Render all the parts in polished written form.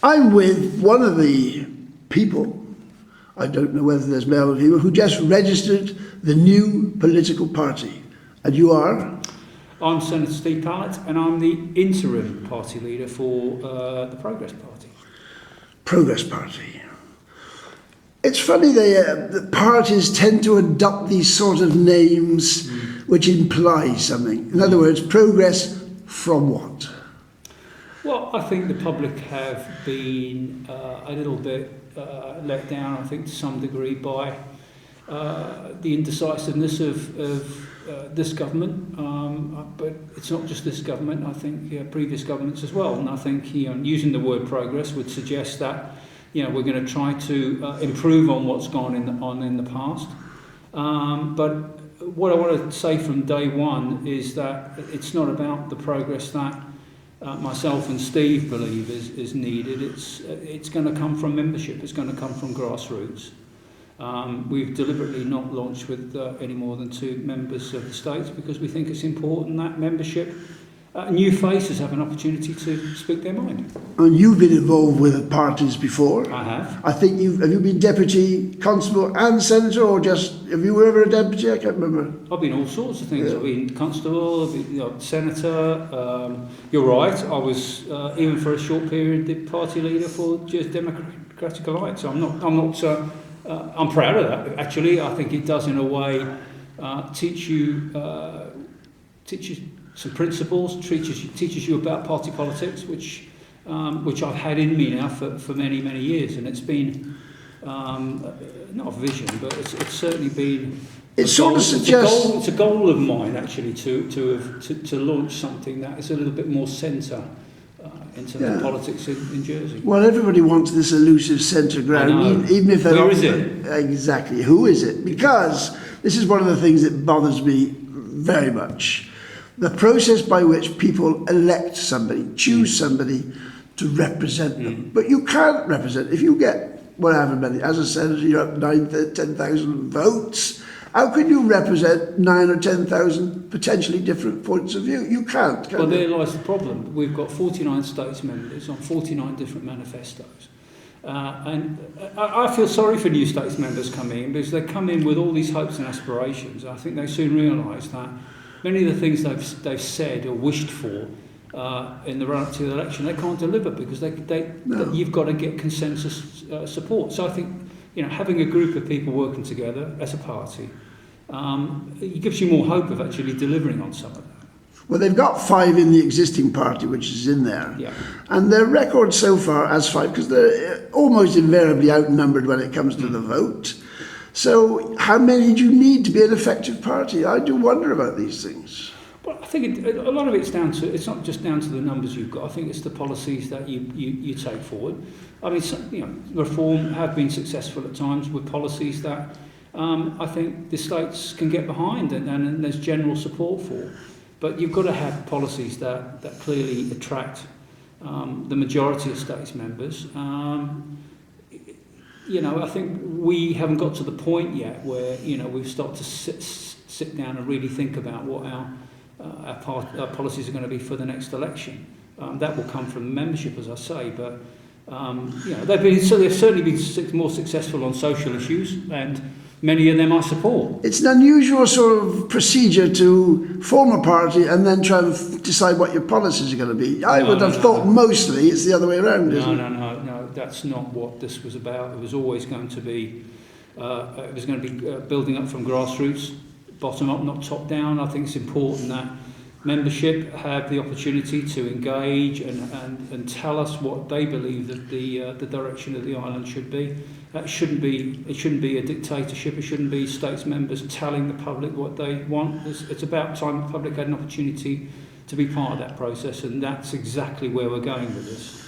I'm with one of the people, I don't know whether there's male people, who just registered the new political party. And you are? I'm Senator Steve Pallett, and I'm the interim party leader for the Progress Party. Progress Party. It's funny, the parties tend to adopt these sort of names which imply something. In other words, progress from what? Well, I think the public have been a little bit let down, I think, to some degree by the indecisiveness of this government. But it's not just this government, I think previous governments as well. And I think using the word progress would suggest that we're going to try to improve on what's gone in the past. But what I want to say from day one is that it's not about the progress that myself and Steve believe is needed. It's going to come from membership. It's going to come from grassroots. We've deliberately not launched with any more than 2 members of the states because we think it's important that membership, new faces have an opportunity to speak their mind. And you've been involved with parties before. I have. I think have you been deputy, constable and senator, or have you ever a deputy? I can't remember. I've been all sorts of things. Yeah. I've been constable, I've been senator. You're right, I was even for a short period the party leader for just Democratic Alliance. I'm proud of that, actually. I think it does, in a way, teach you some principles, teaches you about party politics, which I've had in me now for many, many years. And it's been, not a vision, but it's certainly been... It's a goal of mine, actually, to launch something that is a little bit more centre into the politics in Jersey. Well, everybody wants this elusive centre ground, even if they're not... Where is it? Exactly. Who is it? Because this is one of the things that bothers me very much. The process by which people elect somebody, choose somebody to represent them. But you can't represent. If you get whatever many, as a senator, you're up 10,000 votes. How can you represent 9,000 or 10,000 potentially different points of view? You can't. Well, there lies the problem. We've got 49 states members on 49 different manifestos. And I feel sorry for new states members coming in because they come in with all these hopes and aspirations. I think they soon realise that many of the things they've said or wished for in the run-up to the election, they can't deliver because you've got to get consensus support. So I think having a group of people working together as a party, it gives you more hope of actually delivering on some of that. Well, they've got 5 in the existing party, which is in there. Yeah. And their record so far as 5, because they're almost invariably outnumbered when it comes to the vote. So how many do you need to be an effective party? I do wonder about these things. Well, I think a lot of it's not just down to the numbers you've got. I think it's the policies that you take forward. I mean, reform have been successful at times with policies that I think the states can get behind and there's general support for. But you've got to have policies that clearly attract the majority of states members. I think we haven't got to the point yet where we've started to sit down and really think about what our policies are going to be for the next election. That will come from membership, as I say, but they've certainly been more successful on social issues, and many of them I support. It's an unusual sort of procedure to form a party and then try and decide what your policies are going to be. I would have thought mostly it's the other way around, isn't it? No, that's not what this was about. It was always going to be, building up from grassroots, bottom up, not top down. I think it's important that membership have the opportunity to engage and tell us what they believe that the direction of the island should be. It shouldn't be a dictatorship. It shouldn't be states members telling the public what they want. It's about time the public had an opportunity to be part of that process, and that's exactly where we're going with this.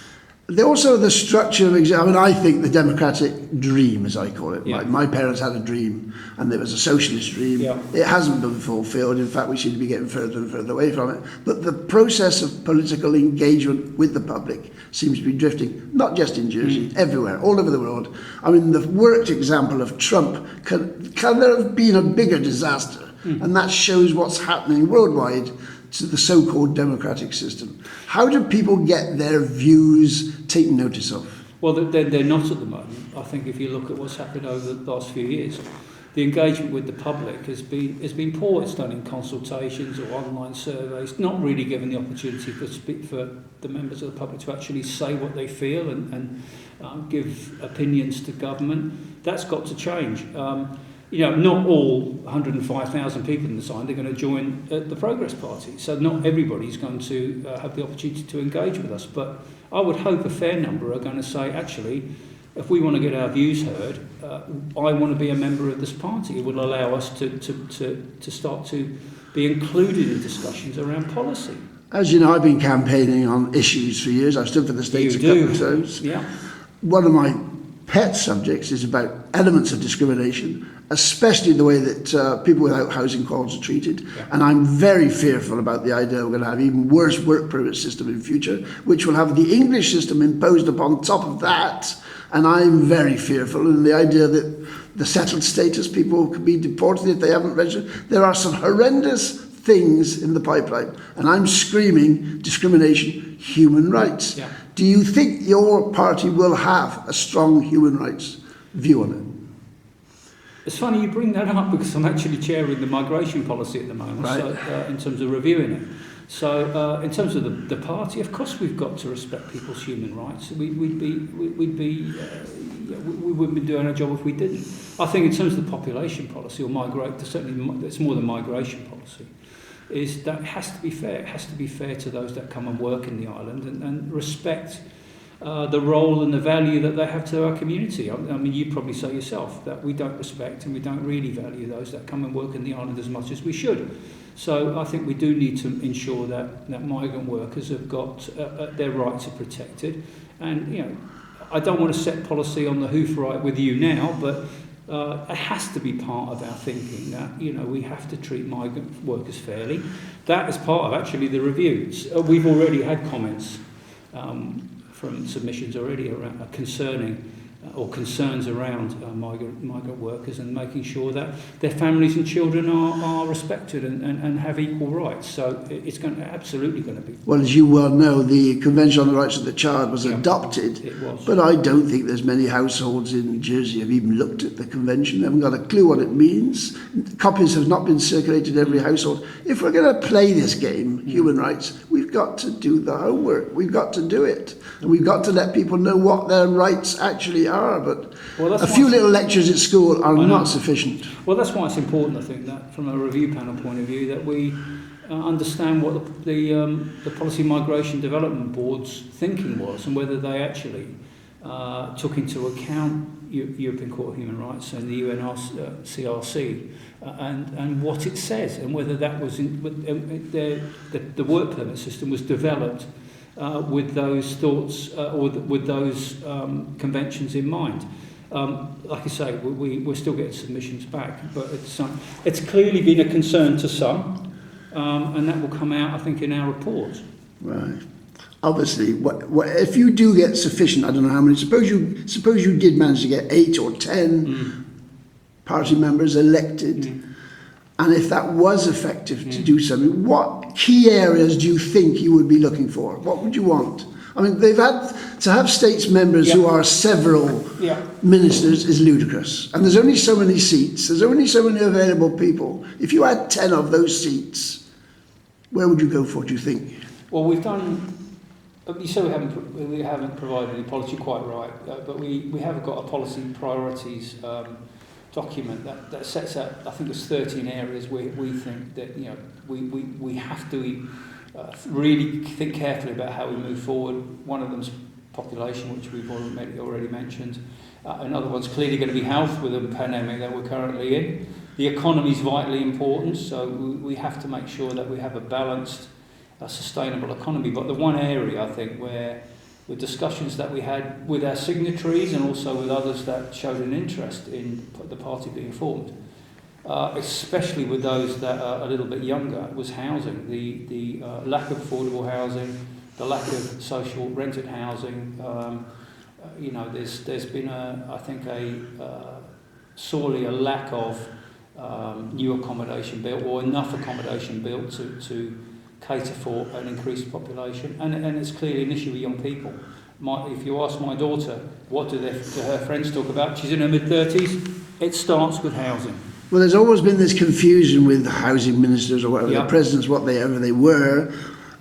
Also, the structure of I think the democratic dream, as I call it. Yeah. My parents had a dream, and there was a socialist dream. Yeah. It hasn't been fulfilled. In fact, we seem to be getting further and further away from it. But the process of political engagement with the public seems to be drifting, not just in Jersey, everywhere, all over the world. I mean, the worked example of Trump, can there have been a bigger disaster? And that shows what's happening worldwide to the so-called democratic system. How do people get their views taken notice of? Well, they're not at the moment. I think if you look at what's happened over the last few years, the engagement with the public has been poor. It's done in consultations or online surveys, not really given the opportunity for the members of the public to actually say what they feel and give opinions to government. That's got to change. Not all 105,000 people in the sign are going to join the Progress Party, so not everybody's going to have the opportunity to engage with us. But I would hope a fair number are going to say, actually, if we want to get our views heard, I want to be a member of this party. It will allow us to start to be included in discussions around policy. As you know, I've been campaigning on issues for years. I've stood for the States a couple of times. Yeah. One of my pet subjects is about elements of discrimination, especially the way that people without housing qualities are treated. Yeah. And I'm very fearful about the idea we're going to have an even worse work permit system in future, which will have the English system imposed upon top of that. And I'm very fearful in the idea that the settled status people could be deported if they haven't registered. There are some horrendous things in the pipeline. And I'm screaming discrimination, human rights. Yeah. Do you think your party will have a strong human rights view on it? It's funny you bring that up because I'm actually chairing the migration policy at the moment, Right. so, in terms of reviewing it. So, in terms of the party, of course we've got to respect people's human rights. We wouldn't be doing our job if we didn't. I think in terms of the population policy, or certainly it's more than migration policy, is that it has to be fair. It has to be fair to those that come and work in the island and respect the role and the value that they have to our community. I mean, you probably say yourself that we don't respect and we don't really value those that come and work in the island as much as we should. So I think we do need to ensure that migrant workers have got their rights are protected. And, I don't want to set policy on the hoof right with you now, but it has to be part of our thinking that, we have to treat migrant workers fairly. That is part of actually the reviews. We've already had comments from submissions already around concerning or concerns around migrant workers and making sure that their families and children are respected and have equal rights. So it's absolutely going to be. Well, as you well know, the Convention on the Rights of the Child was adopted. It was. But I don't think there's many households in Jersey have even looked at the Convention. They haven't got a clue what it means. Copies have not been circulated in every household. If we're going to play this game, human rights, we've got to do the homework. We've got to do it. And we've got to let people know what their rights actually are. But a few little lectures at school are not sufficient. Well, that's why it's important, I think, that from a review panel point of view, that we understand what the Policy Migration Development Board's thinking was and whether they actually took into account European Court of Human Rights and the UNCRC and what it says, and whether that was the work permit system was developed with those thoughts or with those conventions in mind. Like I say, we're still getting submissions back, but it's clearly been a concern to some, and that will come out, I think, in our report. Right. Obviously, what if you do get sufficient? I don't know how many. Suppose you did manage to get 8 or 10 party members elected. And if that was effective to do something, what key areas do you think you would be looking for? What would you want? I mean, they've had to have states members who are several ministers is ludicrous. And there's only so many seats. There's only so many available people. If you had 10 of those seats, where would you go for, do you think? Well, we've done. You say we haven't provided any policy, quite right, but we have got a policy priorities document that sets out, I think it's 13 areas where we think that we have to really think carefully about how we move forward. One of them's population, which we've already mentioned. Another one's clearly going to be health with the pandemic that we're currently in. The economy is vitally important, so we have to make sure that we have a balanced, sustainable economy. But the one area, I think, where with discussions that we had with our signatories and also with others that showed an interest in the party being formed, especially with those that are a little bit younger, was housing. The lack of affordable housing, the lack of social rented housing. There's been sorely a lack of new accommodation built or enough accommodation built to cater for an increased population, and it's clearly an issue with young people. If you ask my daughter, what do her friends talk about? She's in her mid-30s. It starts with housing. Well, there's always been this confusion with housing ministers or whatever, Yeah. the presidents, whatever they were.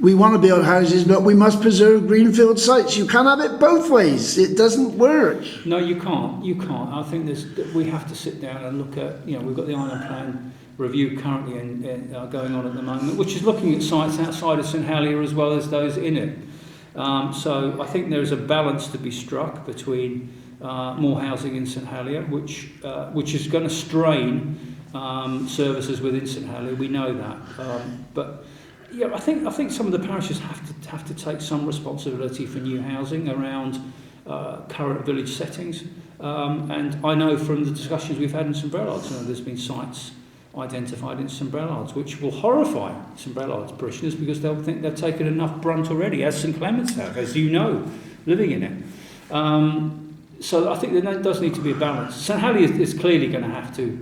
We want to build houses, but we must preserve greenfield sites. You can't have it both ways. It doesn't work. No, you can't. You can't. I think we have to sit down and look at, we've got the Island Plan review currently going on at the moment, which is looking at sites outside of St Helier as well as those in it. So I think there is a balance to be struck between more housing in St Helier, which is going to strain services within St Helier. We know that, but yeah, I think some of the parishes have to take some responsibility for new housing around current village settings. And I know from the discussions we've had in St Brellards, there's been sites identified in St Brellards which will horrify St Brellards parishioners because they'll think they've taken enough brunt already, as St Clement's have, as you know, living in it. So I think there does need to be a balance. St Helier is clearly going to have to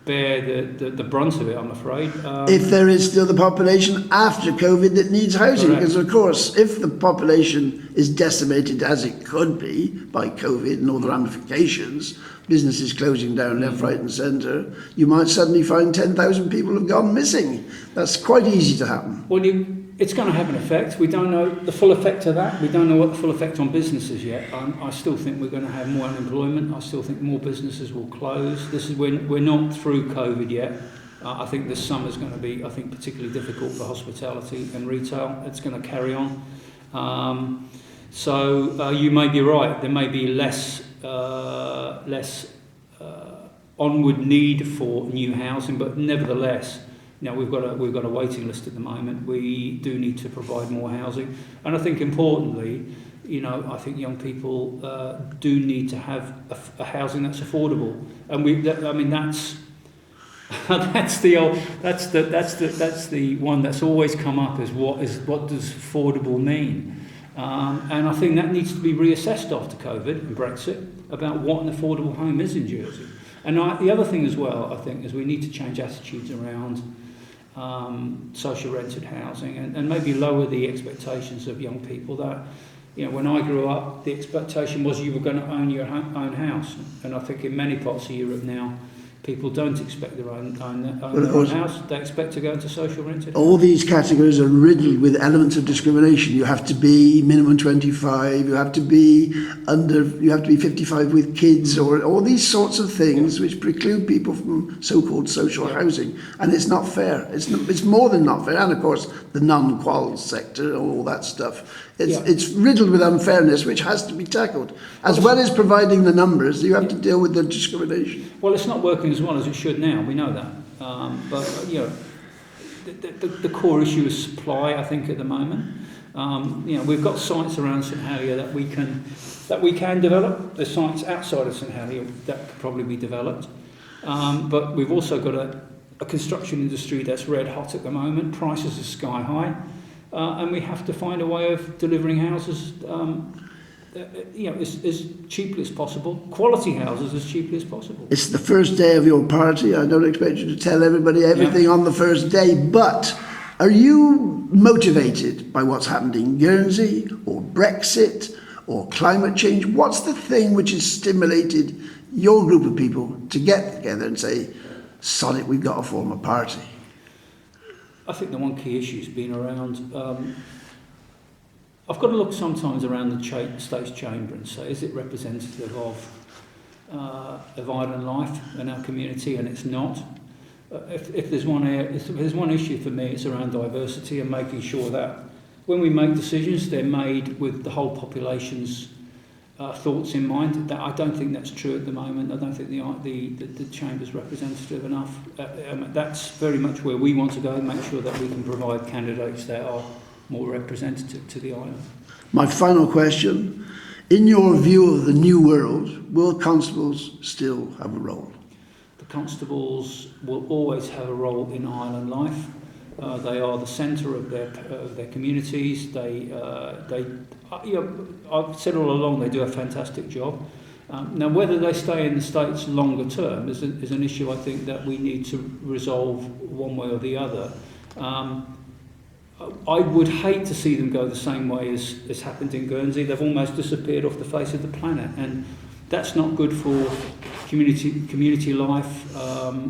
bear the brunt of it, I'm afraid. If there is still the population after COVID that needs housing, Correct. because of course, if the population is decimated as it could be by COVID and all the ramifications, businesses closing down left, right and centre, you might suddenly find 10,000 people have gone missing. That's quite easy to happen. Well, it's going to have an effect. We don't know the full effect of that. We don't know what the full effect on businesses yet. I still think we're going to have more unemployment. I still think more businesses will close. This is when we're not through COVID yet. I think this summer is going to be, particularly difficult for hospitality and retail. It's going to carry on. So you may be right. There may be less onward need for new housing, but nevertheless, we've got a waiting list at the moment. We do need to provide more housing, and I think importantly, I think young people do need to have a housing that's affordable, and that's the one that's always come up as what does affordable mean, and I think that needs to be reassessed after COVID and Brexit about what an affordable home is in Jersey. And the other thing as well, I think, is we need to change attitudes around social rented housing and maybe lower the expectations of young people that, when I grew up, the expectation was you were going to own your own house. And I think in many parts of Europe now, people don't expect their own house. They expect to go into social rented. All these categories are riddled with elements of discrimination. You have to be minimum 25, you have to be 55 with kids, or all these sorts of things which preclude people from so-called social housing. And it's not fair. It's more than not fair. And of course, the non-qual sector, all that stuff. It's riddled with unfairness, which has to be tackled. As well as providing the numbers, you have to deal with the discrimination. Well, it's not working as well as it should now. We know that. But the core issue is supply, I think, at the moment. We've got sites around St Helier that we can develop. There's sites outside of St Helier that could probably be developed. But we've also got a construction industry that's red hot at the moment. Prices are sky high. And we have to find a way of delivering houses, as cheaply as possible, quality houses as cheaply as possible. It's the first day of your party. I don't expect you to tell everybody everything on the first day, but are you motivated by what's happened in Guernsey or Brexit or climate change? What's the thing which has stimulated your group of people to get together and say, sod it, we've got to form a party? I think the one key issue has been around. I've got to look sometimes around the States Chamber and say, is it representative of island life in our community? And it's not. If there's one issue for me, it's around diversity and making sure that when we make decisions, they're made with the whole population's thoughts in mind. That I don't think that's true at the moment. I don't think the Chamber's representative enough. That's very much where we want to go, make sure that we can provide candidates that are more representative to the island. My final question, in your view of the new world, will constables still have a role? The constables will always have a role in island life. They are the centre of their communities. I've said all along they do a fantastic job. Now, whether they stay in the States longer term is an issue I think that we need to resolve one way or the other. I would hate to see them go the same way as happened in Guernsey. They've almost disappeared off the face of the planet, and that's not good for community life.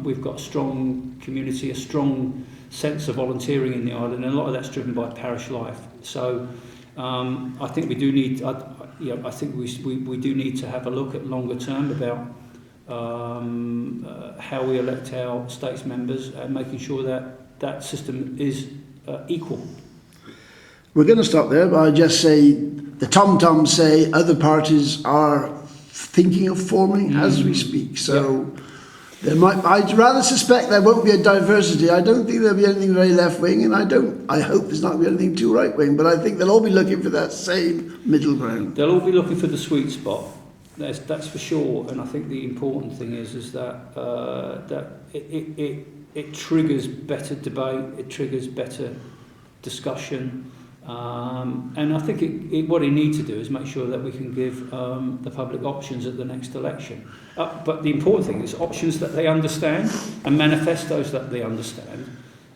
We've got a strong community, a strong sense of volunteering in the island, and a lot of that's driven by parish life. So I think we do need. I think we do need to have a look at longer term about how we elect our states members and making sure that system is equal. We're going to stop there, but I just say the tom-toms say other parties are thinking of forming as we speak. So there might. I'd rather suspect there won't be a diversity. I don't think there'll be anything very left-wing, and I hope there's not going to be anything too right-wing. But I think they'll all be looking for that same middle ground. They'll all be looking for the sweet spot. That's for sure. And I think the important thing is that that it triggers better debate. It triggers better discussion. And I think what we need to do is make sure that we can give the public options at the next election. But the important thing is options that they understand and manifestos that they understand.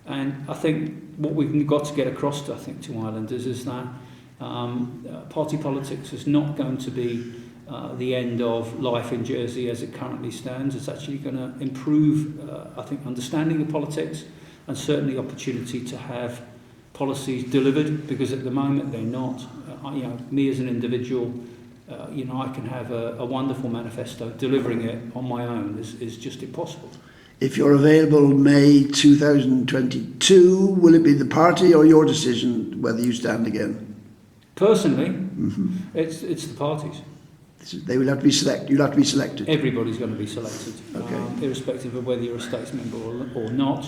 And I think what we've got to get across to islanders is that party politics is not going to be the end of life in Jersey as it currently stands. It's actually going to improve, understanding of politics, and certainly opportunity to have policies delivered, because at the moment they're not. Me as an individual, I can have a wonderful manifesto. Delivering it on my own is just impossible. If you're available May 2022, will it be the party or your decision whether you stand again? Personally, it's the parties. They will have to be selected. You'll have to be selected. Everybody's going to be selected, Okay. Irrespective of whether you're a states member or not.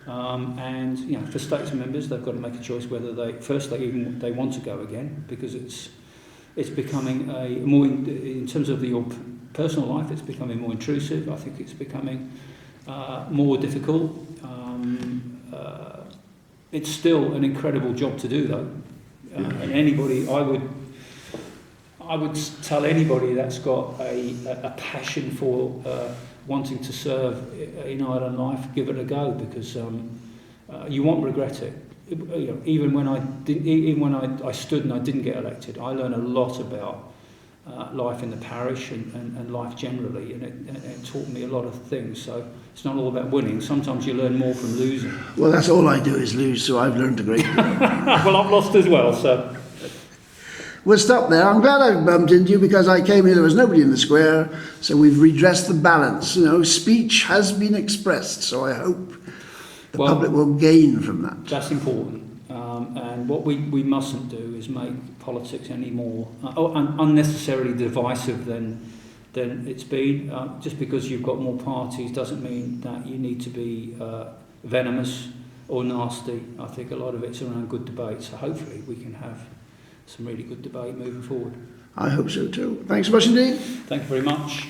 And for states members, they've got to make a choice whether they want to go again, because it's becoming more in terms of your personal life. It's becoming more intrusive. I think it's becoming more difficult. It's still an incredible job to do, though. And anybody, I would tell anybody that's got a passion for wanting to serve in island life, give it a go, because you won't regret it. Even when I stood and I didn't get elected, I learned a lot about life in the parish and life generally, and it taught me a lot of things. So it's not all about winning. Sometimes you learn more from losing. Well, that's all I do is lose, so I've learned a great deal. Well, I've lost as well, so. We'll stop there. I'm glad I bumped into you, because I came here, there was nobody in the square, so we've redressed the balance. Speech has been expressed, so I hope the public will gain from that. That's important. And what we mustn't do is make politics any more unnecessarily divisive than it's been. Just because you've got more parties doesn't mean that you need to be venomous or nasty. I think a lot of it's around good debate, so hopefully we can have some really good debate moving forward. I hope so too. Thanks so much indeed. Thank you very much.